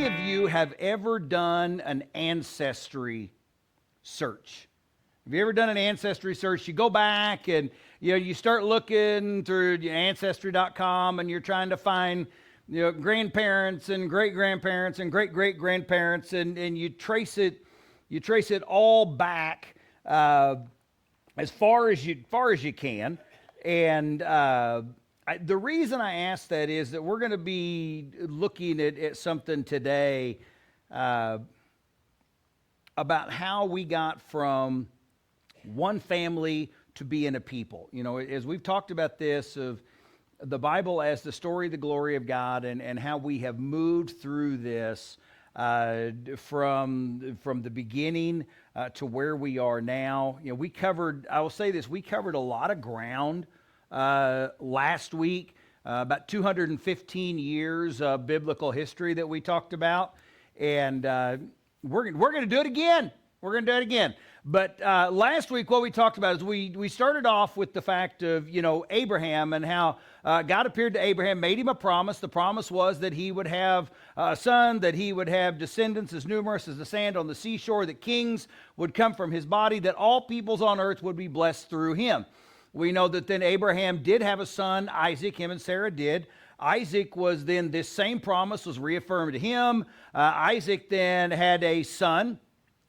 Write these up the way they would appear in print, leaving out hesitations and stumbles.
many of you have ever done an ancestry search? Have you ever done an ancestry search? You go back and you start looking through ancestry.com and you're trying to find grandparents and great-grandparents and great-great-grandparents, and you trace it all back as far as you can. And the reason I ask that is that we're going to be looking at something today about how we got from one family to being a people. As we've talked about this, of the Bible as the story, the glory of God, and how we have moved through this from the beginning to where we are now. We covered a lot of ground last week, about 215 years of biblical history that we talked about, and we're going to do it again. We're going to do it again. But last week, what we talked about is we started off with the fact of, Abraham, and how God appeared to Abraham, made him a promise. The promise was that he would have a son, that he would have descendants as numerous as the sand on the seashore, that kings would come from his body, that all peoples on earth would be blessed through him. We know that then Abraham did have a son, Isaac. Him and Sarah did. Isaac was then, this same promise was reaffirmed to him. Isaac then had a son.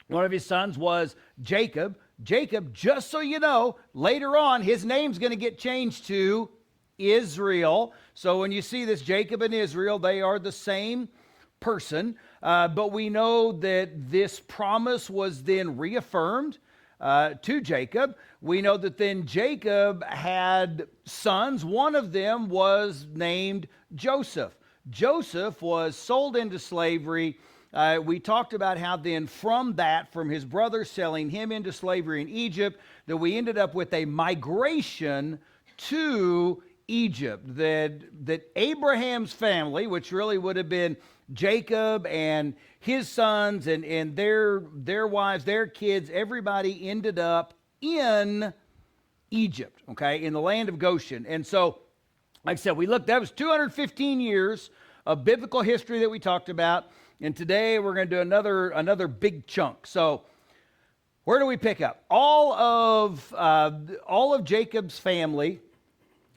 One of his sons was Jacob. Jacob, just so you know, later on, his name's going to get changed to Israel. So when you see this, Jacob and Israel, they are the same person. But we know that this promise was then reaffirmed to Jacob. We know that then Jacob had sons. One of them was named Joseph. Joseph was sold into slavery. We talked about how then from his brothers selling him into slavery in Egypt, that we ended up with a migration to Egypt. That Abraham's family, which really would have been Jacob and his sons and their wives, their kids, everybody ended up in Egypt, okay, in the land of Goshen. And so, like I said, that was 215 years of biblical history that we talked about. And today we're going to do another big chunk. So where do we pick up? All of Jacob's family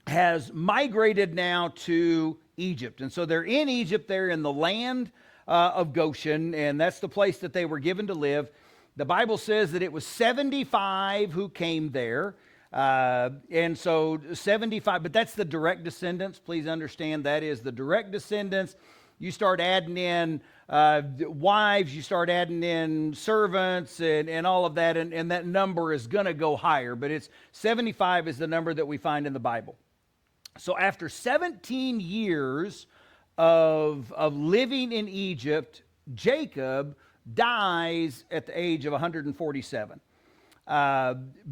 has migrated now to Egypt. And so they're in Egypt. They're in the land of Goshen, and that's the place that they were given to live. The Bible says that it was 75 who came there. And so 75, but that's the direct descendants. Please understand that is the direct descendants. You start adding in wives, you start adding in servants and all of that, and that number is going to go higher, but 75 is the number that we find in the Bible. So after 17 years of living in Egypt, Jacob dies at the age of 147.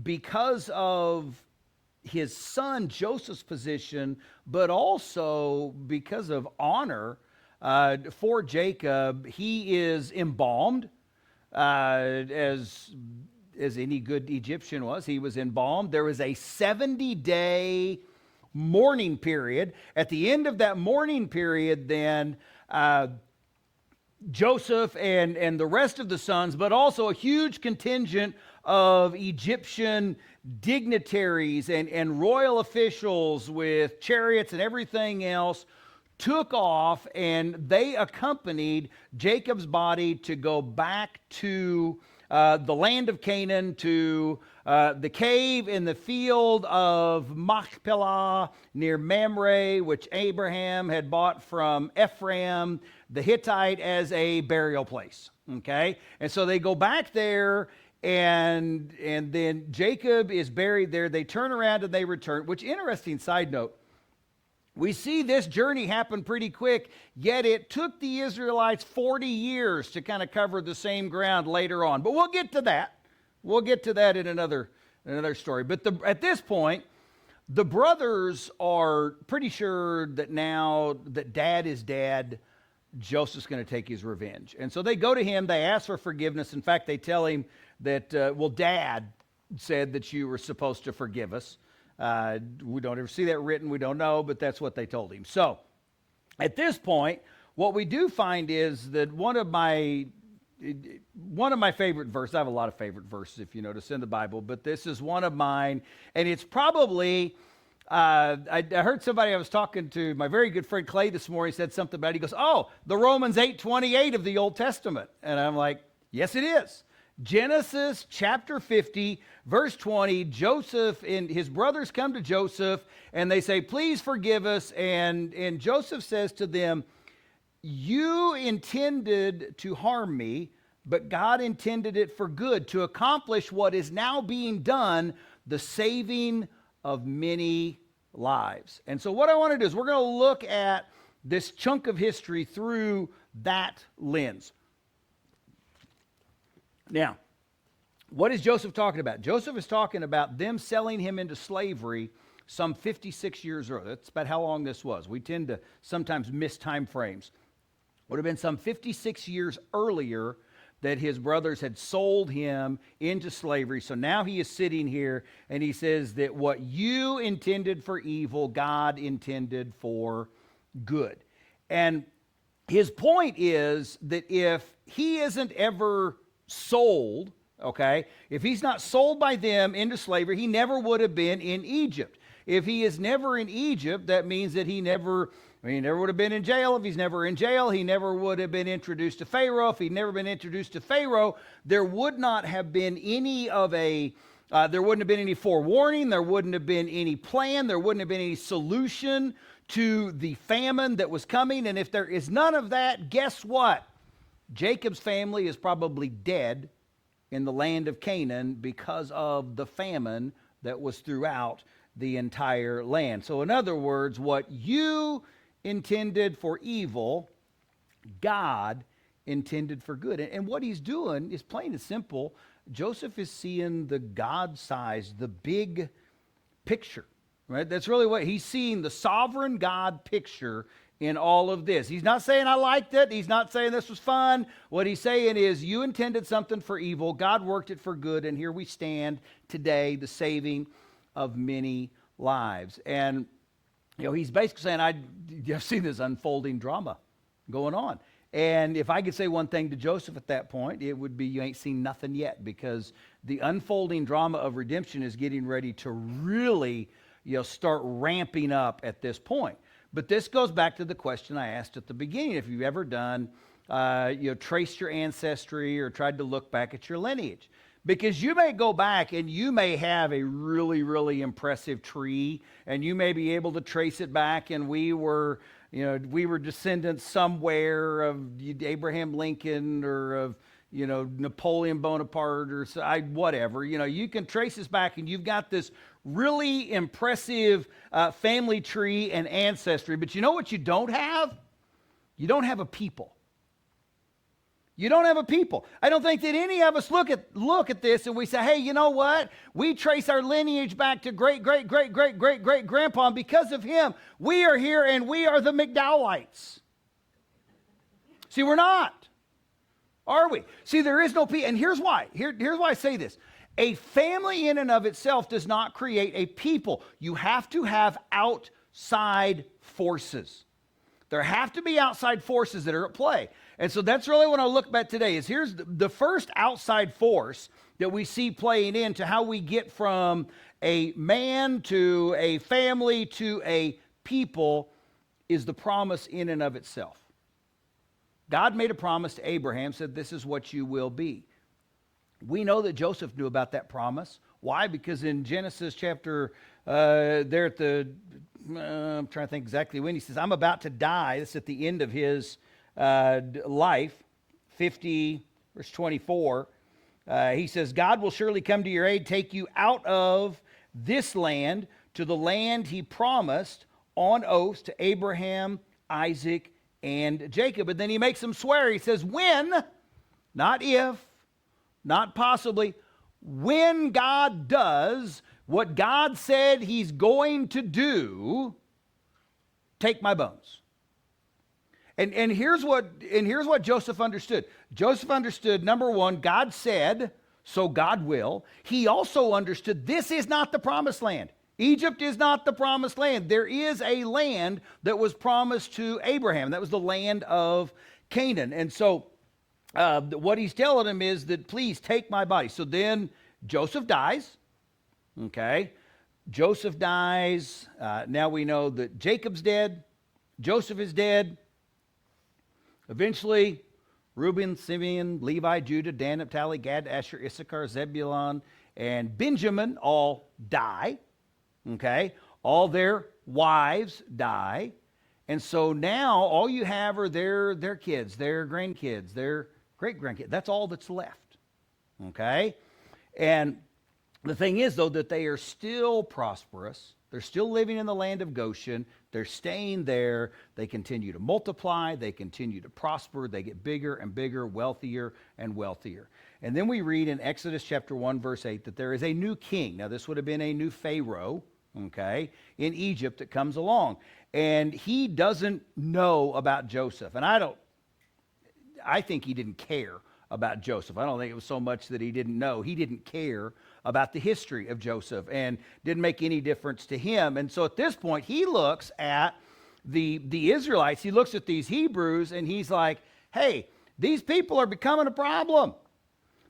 Because of his son Joseph's position, but also because of honor for Jacob, he is embalmed, as any good Egyptian was. He was embalmed. There was a 70-day mourning period. At the end of that mourning period, then Joseph and the rest of the sons, but also a huge contingent of Egyptian dignitaries and royal officials with chariots and everything else, took off, and they accompanied Jacob's body to go back to the land of Canaan, to the cave in the field of Machpelah near Mamre, which Abraham had bought from Ephraim the Hittite as a burial place. Okay? And so they go back there, and then Jacob is buried there. They turn around and they return, which, interesting side note, we see this journey happen pretty quick, yet it took the Israelites 40 years to kind of cover the same ground later on. But we'll get to that. We'll get to that in another story. But at this point, the brothers are pretty sure that now that dad is dead, Joseph's going to take his revenge. And so they go to him. They ask for forgiveness. In fact, they tell him that, Dad said that you were supposed to forgive us. We don't ever see that written. We don't know, but that's what they told him. So at this point, what we do find is that one of my favorite verses, I have a lot of favorite verses, if you notice, in the Bible, but this is one of mine, and it's probably, I heard somebody, I was talking to my very good friend Clay this morning, said something about it. He goes, oh, the Romans 8:28 of the Old Testament. And I'm like, yes, it is. Genesis chapter 50, verse 20, Joseph and his brothers come to Joseph, and they say, please forgive us. And Joseph says to them, you intended to harm me, but God intended it for good, to accomplish what is now being done, the saving of many lives. And so what I want to do is we're going to look at this chunk of history through that lens. Now, what is Joseph talking about? Joseph is talking about them selling him into slavery some 56 years earlier. That's about how long this was. We tend to sometimes miss time frames. Would have been some 56 years earlier that his brothers had sold him into slavery. So now he is sitting here and he says that what you intended for evil, God intended for good. And his point is that if he isn't ever sold, okay, if he's not sold by them into slavery, he never would have been in Egypt. If he is never in Egypt, that means that he never would have been in jail. If he's never in jail, he never would have been introduced to Pharaoh. If he'd never been introduced to Pharaoh, there would not have been any there wouldn't have been any forewarning. There wouldn't have been any plan. There wouldn't have been any solution to the famine that was coming. And if there is none of that, guess what? Jacob's family is probably dead in the land of Canaan because of the famine that was throughout the entire land. So in other words, what you intended for evil, God intended for good. And what he's doing is plain and simple. Joseph is seeing the God size, the big picture, right? That's really what he's seeing, the sovereign God picture in all of this. He's not saying I liked it. He's not saying this was fun. What he's saying is you intended something for evil. God worked it for good. And here we stand today, the saving of many lives. And he's basically saying, I've seen this unfolding drama going on. And if I could say one thing to Joseph at that point, it would be you ain't seen nothing yet, because the unfolding drama of redemption is getting ready to really start ramping up at this point. But this goes back to the question I asked at the beginning. If you've ever done, traced your ancestry or tried to look back at your lineage. Because you may go back and you may have a really, really impressive tree, and you may be able to trace it back, and we were descendants somewhere of Abraham Lincoln or of, Napoleon Bonaparte or whatever. You can trace this back, and you've got this really impressive family tree and ancestry. But you know what you don't have? You don't have a people. You don't have a people. I don't think that any of us look at this and we say, hey, you know what? We trace our lineage back to great-great-great-great-great-great-grandpa, and because of him, we are here and we are the McDowellites. See, we're not. Are we? See, there is no people. And here's why. Here's why I say this. A family in and of itself does not create a people. You have to have outside forces. There have to be outside forces that are at play. And so that's really what I look at today is here's the first outside force that we see playing into how we get from a man to a family to a people is the promise in and of itself. God made a promise to Abraham, said this is what you will be. We know that Joseph knew about that promise. Why? Because in Genesis chapter, there at the, I'm trying to think exactly when, he says, I'm about to die. This is at the end of his life, 50, verse 24. He says, God will surely come to your aid, take you out of this land to the land he promised on oath to Abraham, Isaac, and Jacob. And then he makes them swear. He says, when, not if, not possibly, when God does what God said he's going to do, take my bones. And here's what Joseph understood. Joseph understood, number one, God said, so God will. He also understood this is not the promised land. Egypt is not the promised land. There is a land that was promised to Abraham. That was the land of Canaan. And so what he's telling him is that, please take my body. So then Joseph dies. Okay. Joseph dies. Now we know that Jacob's dead. Joseph is dead. Eventually, Reuben, Simeon, Levi, Judah, Dan, Naphtali, Gad, Asher, Issachar, Zebulun, and Benjamin all die. Okay? All their wives die. And so now all you have are their kids, their grandkids, their great-grandkids. That's all that's left. Okay? And the thing is, though, that they are still prosperous. They're still living in the land of Goshen. They're staying there. They continue to multiply. They continue to prosper. They get bigger and bigger, wealthier and wealthier. And then we read in Exodus chapter 1, verse 8, that there is a new king. Now, this would have been a new Pharaoh, okay, in Egypt that comes along. And he doesn't know about Joseph. And I think he didn't care about Joseph. I don't think it was so much that he didn't know. He didn't care about the history of Joseph and didn't make any difference to him. And so at this point, he looks at the Israelites. He looks at these Hebrews and he's like, hey, these people are becoming a problem.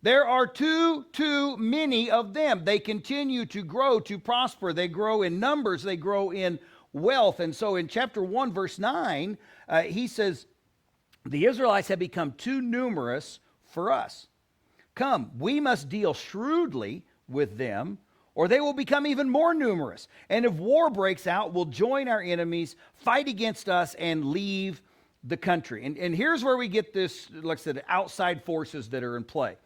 There are too many of them. They continue to grow, to prosper. They grow in numbers. They grow in wealth. And so in chapter 1, verse 9, he says, the Israelites have become too numerous for us. Come, we must deal shrewdly with them, or they will become even more numerous. And if war breaks out, we'll join our enemies, fight against us, and leave the country. And here's where we get this, like I said, outside forces that are in play.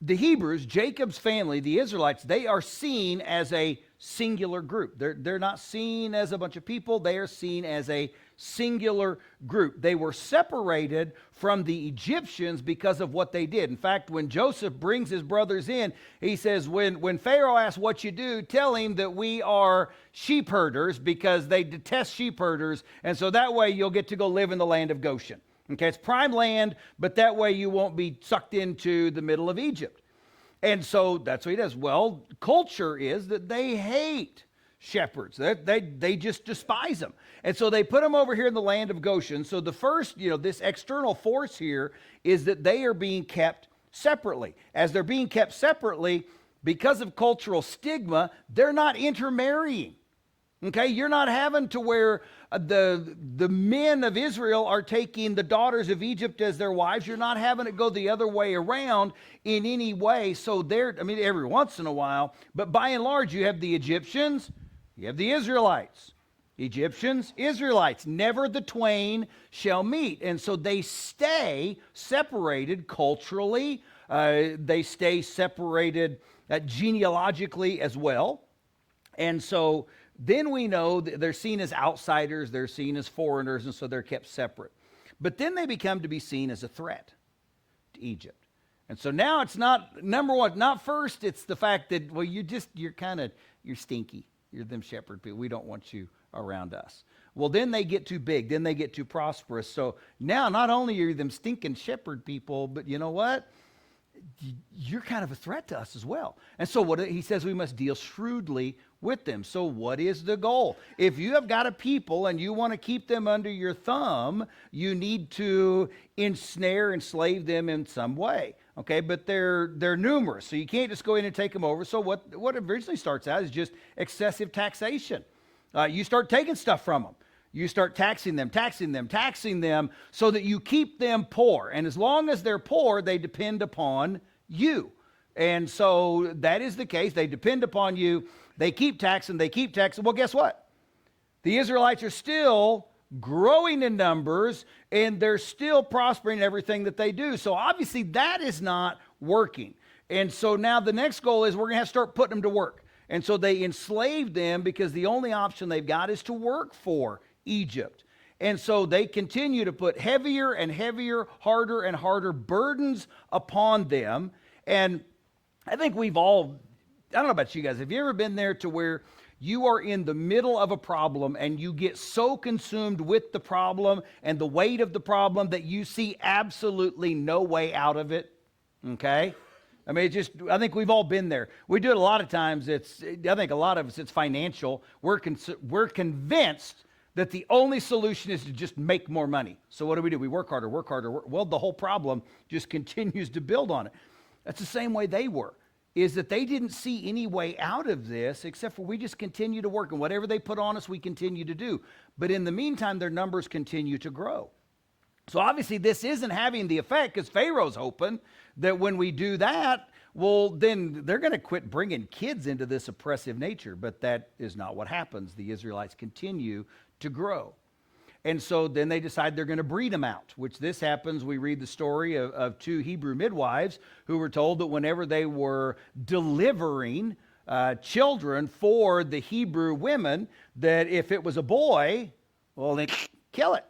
The Hebrews, Jacob's family, the Israelites, they are seen as a singular group. They're not seen as a bunch of people. They are seen as a singular group. They were separated from the Egyptians because of what they did. In fact, when Joseph brings his brothers in, he says, when Pharaoh asks what you do, tell him that we are sheep herders, because they detest sheep herders, and so that way you'll get to go live in the land of Goshen. Okay, it's prime land, but that way you won't be sucked into the middle of Egypt. And so that's what he does. Well, culture is that they hate shepherds. They just despise them. And so they put them over here in the land of Goshen. So the first, this external force here is that they are being kept separately. As they're being kept separately, because of cultural stigma, they're not intermarrying. Okay, you're not having to where the men of Israel are taking the daughters of Egypt as their wives. You're not having it go the other way around in any way. So every once in a while, but by and large, you have the Egyptians, you have the Israelites. Egyptians, Israelites, never the twain shall meet. And so they stay separated culturally. They stay separated genealogically as well. And so then we know that they're seen as outsiders, they're seen as foreigners, and so they're kept separate. But then they become to be seen as a threat to Egypt. And so now it's not, number one, not first, it's the fact that, well, you're stinky. You're them shepherd people. We don't want you around us. Well, then they get too big. Then they get too prosperous. So now not only are you them stinking shepherd people, but you know what? You're kind of a threat to us as well. And so what he says, we must deal shrewdly with them. So what is the goal? If you have got a people and you want to keep them under your thumb, you need to enslave them in some way. Okay, but they're numerous, so you can't just go in and take them over. So what originally starts out is just excessive taxation. You start taking stuff from them. You start taxing them so that you keep them poor. And as long as they're poor, they depend upon you. And so that is the case. They depend upon you. They keep taxing. Well, guess what? The Israelites are still growing in numbers, and they're still prospering in everything that they do. So obviously that is not working. And so now the next goal is we're going to have to start putting them to work. And so they enslaved them because the only option they've got is to work for Egypt. And so they continue to put heavier and heavier, harder and harder burdens upon them. And I think I don't know about you guys, have you ever been there to where you are in the middle of a problem and you get so consumed with the problem and the weight of the problem that you see absolutely no way out of it? Okay? I mean, I think we've all been there. We do it a lot of times. I think a lot of us, it's financial. We're convinced that the only solution is to just make more money. So what do? We work harder, work harder. Well, the whole problem just continues to build on it. That's the same way they were, is that they didn't see any way out of this except for we just continue to work, and whatever they put on us, we continue to do. But in the meantime, their numbers continue to grow. So obviously this isn't having the effect, because Pharaoh's hoping that when we do that, well, then they're going to quit bringing kids into this oppressive nature. But that is not what happens. The Israelites continue to grow. And so then they decide they're going to breed them out, which this happens. We read the story of two Hebrew midwives who were told that whenever they were delivering children for the Hebrew women, that if it was a boy, well, then kill it.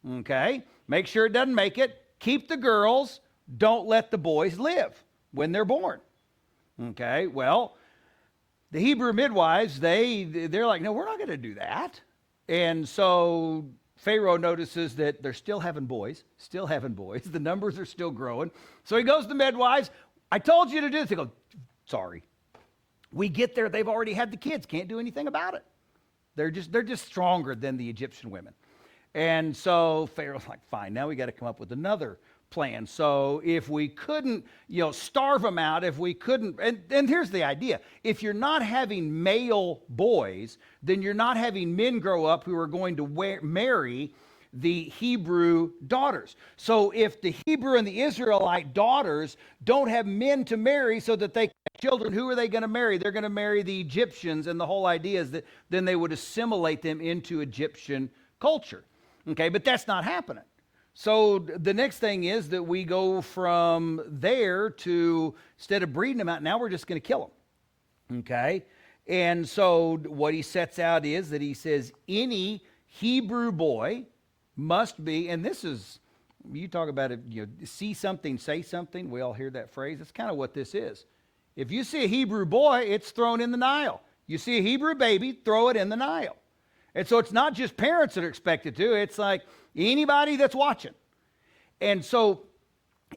Okay? Make sure it doesn't make it. Keep the girls. Don't let the boys live when they're born. Okay? Well, the Hebrew midwives, they're like, no, we're not going to do that. And so Pharaoh notices that they're still having boys. The numbers are still growing. So he goes to the midwives. I told you to do this. They go, sorry. We get there. They've already had the kids. Can't do anything about it. They're just stronger than the Egyptian women. And so Pharaoh's like, fine, now we got to come up with another plan. So if we couldn't, starve them out, if we couldn't, and here's the idea. If you're not having male boys, then you're not having men grow up who are going to marry the Hebrew daughters. So if the Hebrew and the Israelite daughters don't have men to marry so that they can have children, who are they going to marry? They're going to marry the Egyptians, and the whole idea is that then they would assimilate them into Egyptian culture. Okay, but that's not happening. So the next thing is that we go from there to, instead of breeding them out, now we're just going to kill them. Okay, and so what he sets out is that he says any Hebrew boy must be, and this is, you talk about it, see something, say something. We all hear that phrase. That's kind of what this is. If you see a Hebrew boy, it's thrown in the Nile. You see a Hebrew baby, throw it in the Nile. And so it's not just parents that are expected to, it's like anybody that's watching. And so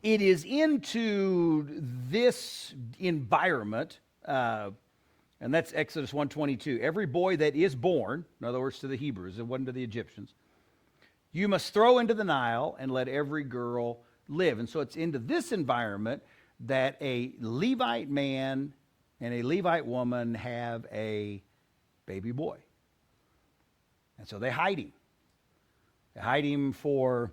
it is into this environment, and that's Exodus 1:22. Every boy that is born, in other words to the Hebrews, it wasn't to the Egyptians, you must throw into the Nile and let every girl live. And so it's into this environment that a Levite man and a Levite woman have a baby boy. And so they hide him. They hide him for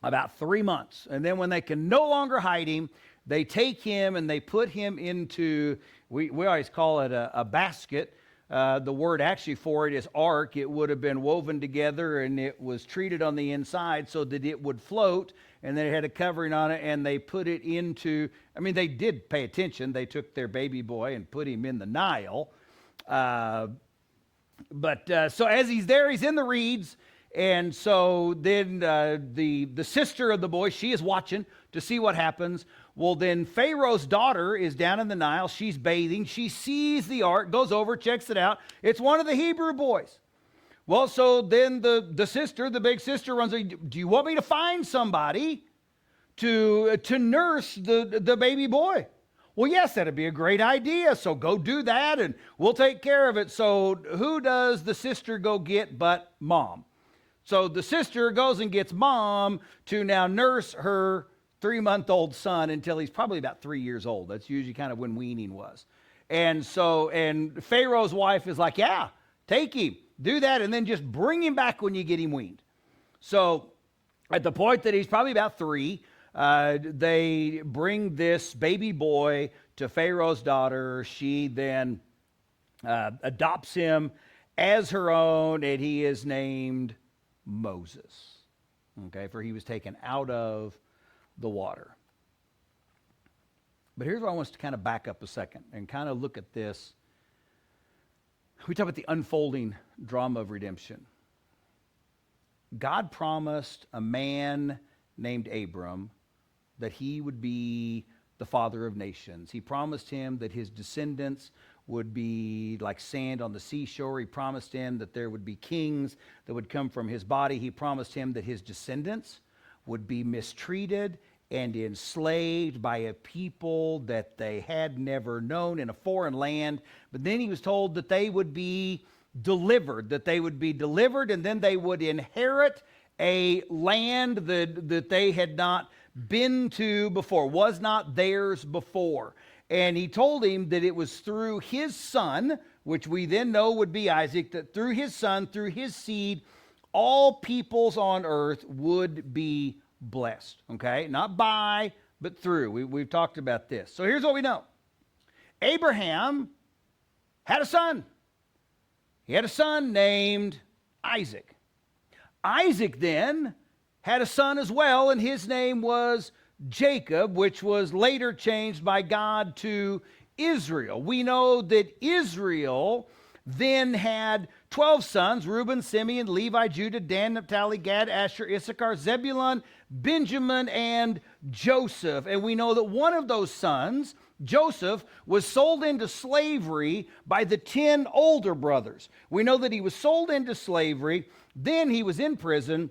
about 3 months. And then when they can no longer hide him, they take him and they put him into, we always call it a basket. The word actually for it is ark. It would have been woven together and it was treated on the inside so that it would float. And then it had a covering on it, and they put it into, they did pay attention. They took their baby boy and put him in the Nile. But so as he's there, he's in the reeds. And so then the sister of the boy, she is watching to see what happens. Well, then Pharaoh's daughter is down in the Nile. She's bathing. She sees the ark, goes over, checks it out. It's one of the Hebrew boys. Well, so then the sister, the big sister, runs. Do you want me to find somebody to nurse the baby boy? Well, yes, that'd be a great idea. So go do that and we'll take care of it. So who does the sister go get but mom? So the sister goes and gets mom to now nurse her 3-month-old son until he's probably about 3 years old. That's usually kind of when weaning was. And Pharaoh's wife is like, yeah, take him, do that, and then just bring him back when you get him weaned. So at the point that he's probably about 3, they bring this baby boy to Pharaoh's daughter. She then adopts him as her own, and he is named Moses. Okay, for he was taken out of the water. But here's where I want us to kind of back up a second and kind of look at this. We talk about the unfolding drama of redemption. God promised a man named Abram that he would be the father of nations. He promised him that his descendants would be like sand on the seashore. He promised him that there would be kings that would come from his body. He promised him that his descendants would be mistreated and enslaved by a people that they had never known in a foreign land. But then he was told that they would be delivered, and then they would inherit a land that they had not been to before, was not theirs before. And he told him that it was through his son, which we then know would be Isaac, that through his son, through his seed, all peoples on earth would be blessed. Okay? Not by, but through. We've talked about this. So here's what we know. Abraham had a son. He had a son named Isaac. Isaac then had a son as well, and his name was Jacob, which was later changed by God to Israel. We know that Israel then had 12 sons: Reuben, Simeon, Levi, Judah, Dan, Naphtali, Gad, Asher, Issachar, Zebulun, Benjamin, and Joseph. And we know that one of those sons, Joseph, was sold into slavery by the 10 older brothers. We know that he was sold into slavery. Then he was in prison.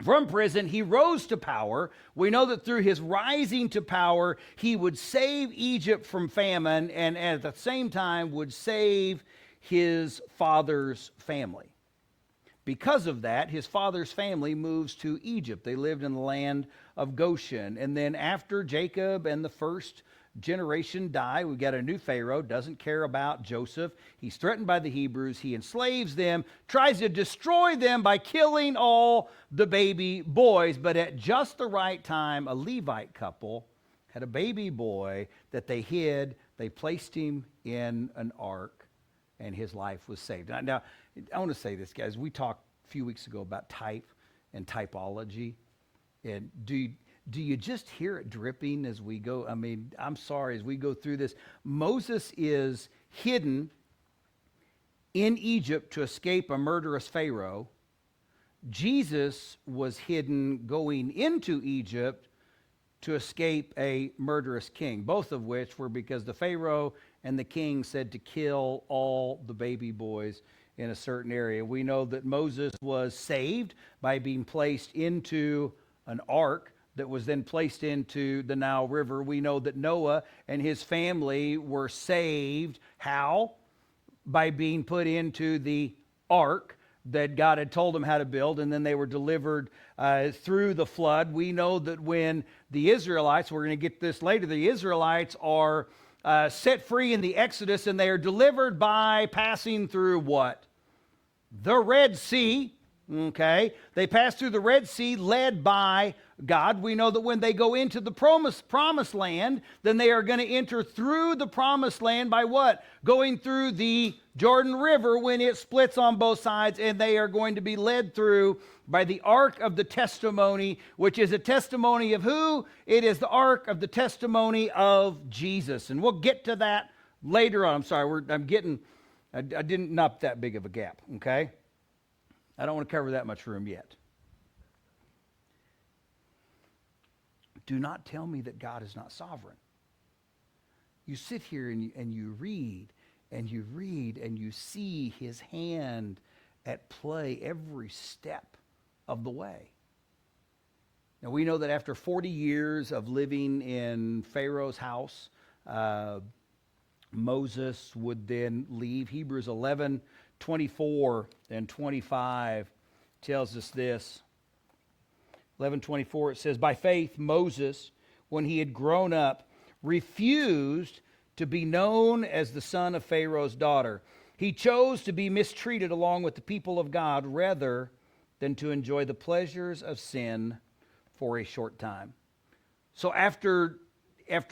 From prison, he rose to power. We know that through his rising to power, he would save Egypt from famine, and at the same time would save his father's family. Because of that, his father's family moves to Egypt. They lived in the land of Goshen. And then after Jacob and the first generation die, we've got a new Pharaoh, doesn't care about Joseph. He's threatened by the Hebrews. He enslaves them, tries to destroy them by killing all the baby boys. But at just the right time, a Levite couple had a baby boy that they hid. They placed him in an ark, and his life was saved. Now, I want to say this, guys. We talked a few weeks ago about type and typology. And do you just hear it dripping as we go? I mean, I'm sorry, as we go through this. Moses is hidden in Egypt to escape a murderous Pharaoh. Jesus was hidden going into Egypt to escape a murderous king, both of which were because the Pharaoh and the king said to kill all the baby boys in a certain area. We know that Moses was saved by being placed into an ark that was then placed into the Nile River. We know that Noah and his family were saved. How? By being put into the ark that God had told them how to build, and then they were delivered through the flood. We know that when the Israelites, we're going to get this later, the Israelites are set free in the Exodus, and they are delivered by passing through what? The Red Sea. Okay, they pass through the Red Sea led by God. We know that when they go into the promised land, then they are going to enter through the promised land by what? Going through the Jordan River when it splits on both sides, and they are going to be led through by the Ark of the Testimony, which is a testimony of who? It is the Ark of the Testimony of Jesus. And we'll get to that later on. I'm sorry, I didn't knock that big of a gap, okay? I don't want to cover that much room yet. Do not tell me that God is not sovereign. You sit here and you read and you read and you see his hand at play every step of the way. Now we know that after 40 years of living in Pharaoh's house, Moses would then leave. Hebrews 11:24 and 25 tells us this. 11:24, it says, "By faith Moses, when he had grown up, refused to be known as the son of Pharaoh's daughter. He chose to be mistreated along with the people of God rather than to enjoy the pleasures of sin for a short time." So after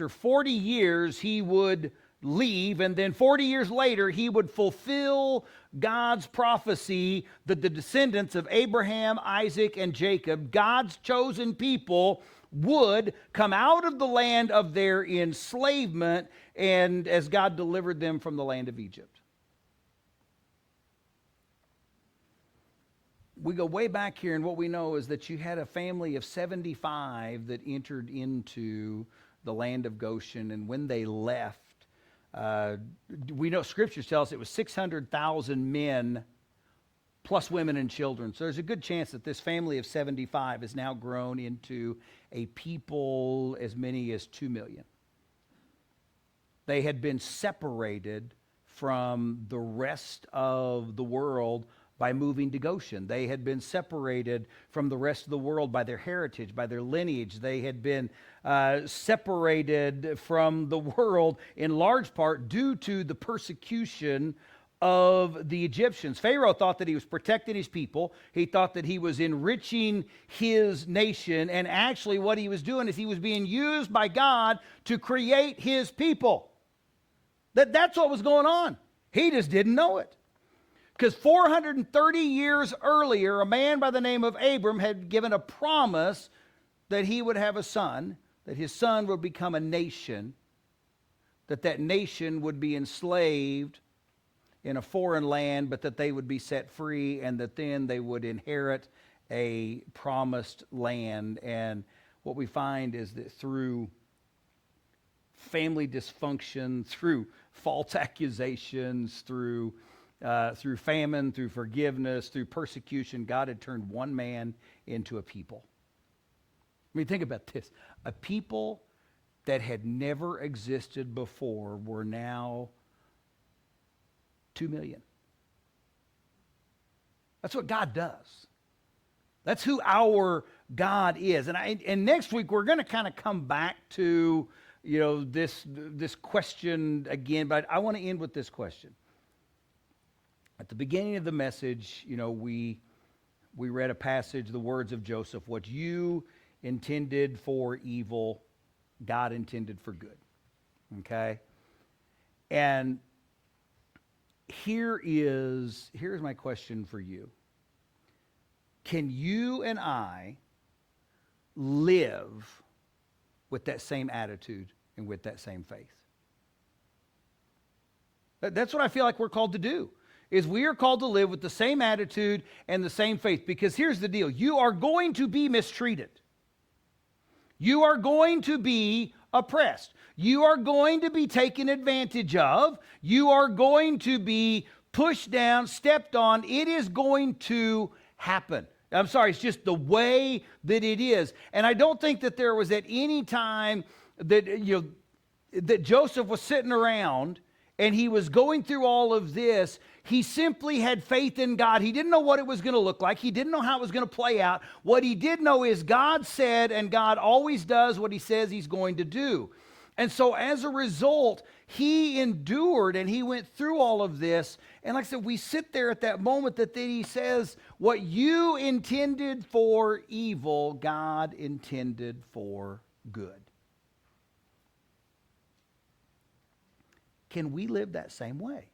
40 years, he would leave, and then 40 years later, he would fulfill God's prophecy that the descendants of Abraham, Isaac, and Jacob, God's chosen people, would come out of the land of their enslavement, and as God delivered them from the land of Egypt. We go way back here, and what we know is that you had a family of 75 that entered into the land of Goshen, and when they left, we know Scripture tells us it was 600,000 men plus women and children. So there's a good chance that this family of 75 has now grown into a people as many as 2 million. They had been separated from the rest of the world by moving to Goshen. They had been separated from the rest of the world by their heritage, by their lineage. They had been separated from the world in large part due to the persecution of the Egyptians. Pharaoh thought that he was protecting his people. He thought that he was enriching his nation. And actually what he was doing is he was being used by God to create his people. That's what was going on. He just didn't know it. Because 430 years earlier, a man by the name of Abram had given a promise that he would have a son, that his son would become a nation, that nation would be enslaved in a foreign land, but that they would be set free, and that then they would inherit a promised land. And what we find is that through family dysfunction, through false accusations, through famine, through forgiveness, through persecution, God had turned one man into a people. I mean, think about this. A people that had never existed before were now 2 million. That's what God does. That's who our God is. And next week we're going to kind of come back to, this question again, but I want to end with this question. At the beginning of the message, we read a passage, the words of Joseph, what you intended for evil, God intended for good. Okay? And here's my question for you. Can you and I live with that same attitude and with that same faith? That's what I feel like we're called to do, is we are called to live with the same attitude and the same faith. Because here's the deal. You are going to be mistreated. You are going to be oppressed. You are going to be taken advantage of. You are going to be pushed down, stepped on. It is going to happen. I'm sorry, it's just the way that it is. And I don't think that there was at any time that, that Joseph was sitting around and he was going through all of this. He simply had faith in God. He didn't know what it was going to look like. He didn't know how it was going to play out. What he did know is God said, and God always does what he says he's going to do. And so as a result, he endured and he went through all of this. And like I said, we sit there at that moment that then he says, what you intended for evil, God intended for good. Can we live that same way?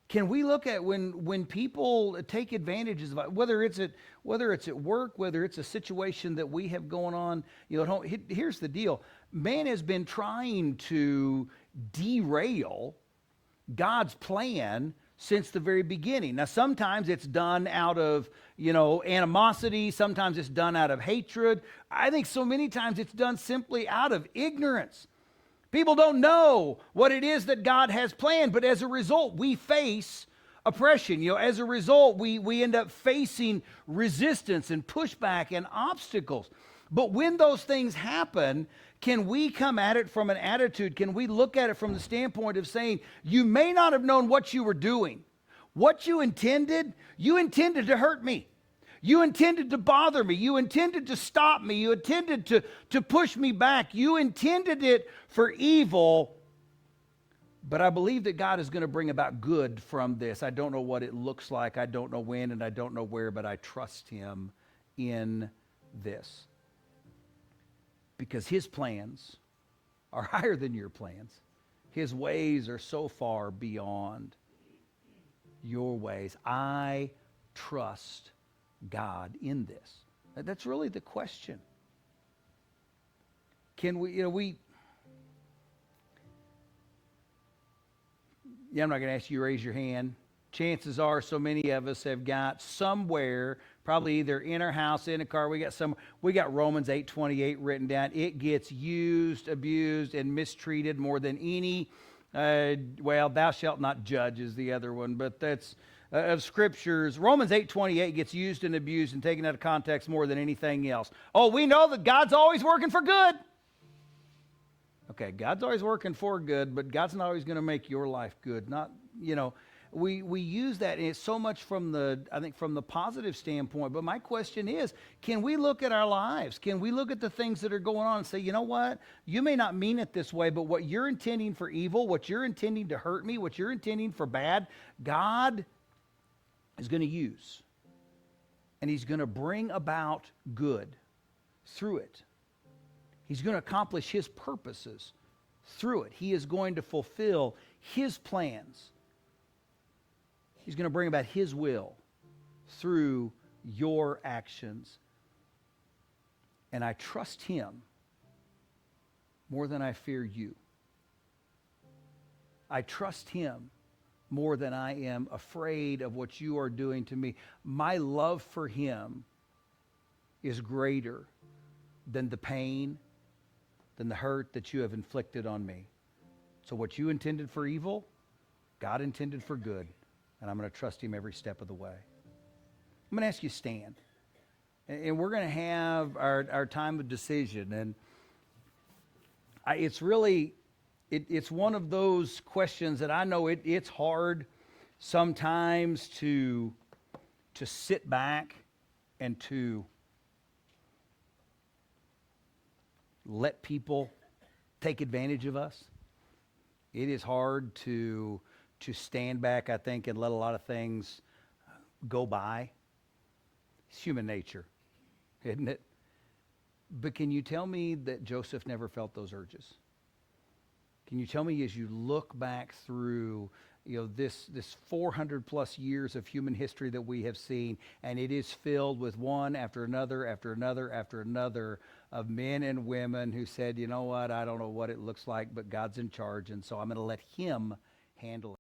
Can we look at when people take advantages of it, whether it's at work, whether it's a situation that we have going on, at home? Here's the deal. Man has been trying to derail God's plan since the very beginning. Now, sometimes it's done out of, animosity. Sometimes it's done out of hatred. I think so many times it's done simply out of ignorance. People don't know what it is that God has planned, but as a result, we face oppression. As a result, we end up facing resistance and pushback and obstacles. But when those things happen, can we come at it from an attitude? Can we look at it from the standpoint of saying, you may not have known what you were doing. What you intended to hurt me. You intended to bother me. You intended to stop me. You intended to push me back. You intended it for evil. But I believe that God is going to bring about good from this. I don't know what it looks like. I don't know when and I don't know where, but I trust him in this. Because his plans are higher than your plans. His ways are so far beyond your ways. I trust God in this. That's really the question. Can we, I'm not going to ask you to raise your hand. Chances are so many of us have got somewhere, probably either in our house, in a car, we got Romans 8:28 written down. It gets used, abused, and mistreated more than any Well, thou shalt not judge is the other one, but that's of Scriptures. Romans 8:28 gets used and abused and taken out of context more than anything else. Oh, we know that God's always working for good. Okay, God's always working for good, but God's not always going to make your life good. Not, we use that, and it's so much from the positive standpoint. But my question is, can we look at our lives? Can we look at the things that are going on and say, you know what? You may not mean it this way, but what you're intending for evil, what you're intending to hurt me, what you're intending for bad, God is going to use. And He's going to bring about good through it. He's going to accomplish His purposes through it. He is going to fulfill His plans. He's going to bring about His will through your actions. And I trust Him more than I fear you. I trust Him more than I am afraid of what you are doing to me. My love for Him is greater than the pain, than the hurt that you have inflicted on me. So what you intended for evil, God intended for good. And I'm going to trust Him every step of the way. I'm going to ask you to stand. And we're going to have our time of decision. And it's really, it's one of those questions that I know it's hard sometimes to sit back and to let people take advantage of us. It is hard to stand back, I think, and let a lot of things go by. It's human nature, isn't it? But can you tell me that Joseph never felt those urges? Can you tell me, as you look back through this 400 plus years of human history that we have seen, and it is filled with one after another after another after another of men and women who said, you know what, I don't know what it looks like, but God's in charge, and so I'm going to let Him handle it.